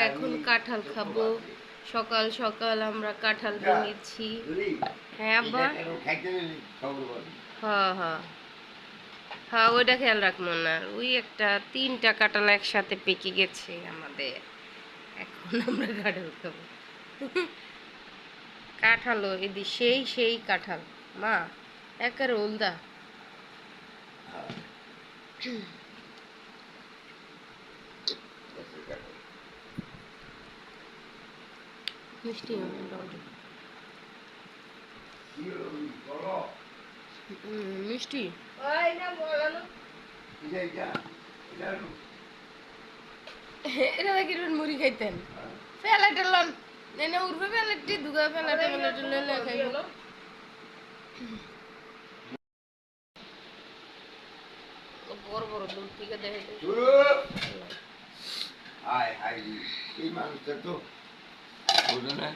এখন কাঁঠাল খাবো। সকাল সকাল আমরা কাঁঠাল ভেঙেছি। হ্যাঁ আব্বা, হ্যাঁ হ্যাঁ হ্যাঁ, ওইটা খেয়াল রাখবো না। ওই একটা 3টা কাঁঠাল একসাথে পেকে গেছে আমাদের। এখন আমরা কাঁঠাল খাবো। কাঁঠালও এদি সেই কাঁঠাল মা, একেবারে ওলদা। মিষ্টি মোটামুটি মিষ্টি। এটা দেখি মুড়ি খাইতেন প্যালেটে লন এনে উঠবে প্যালেটটি দুগা প্যালেটে প্যালেটে লইলে খাইব। বড় বড় দূর থেকে দেখে আয় আয় এই মানুষটা তো বোঝো না।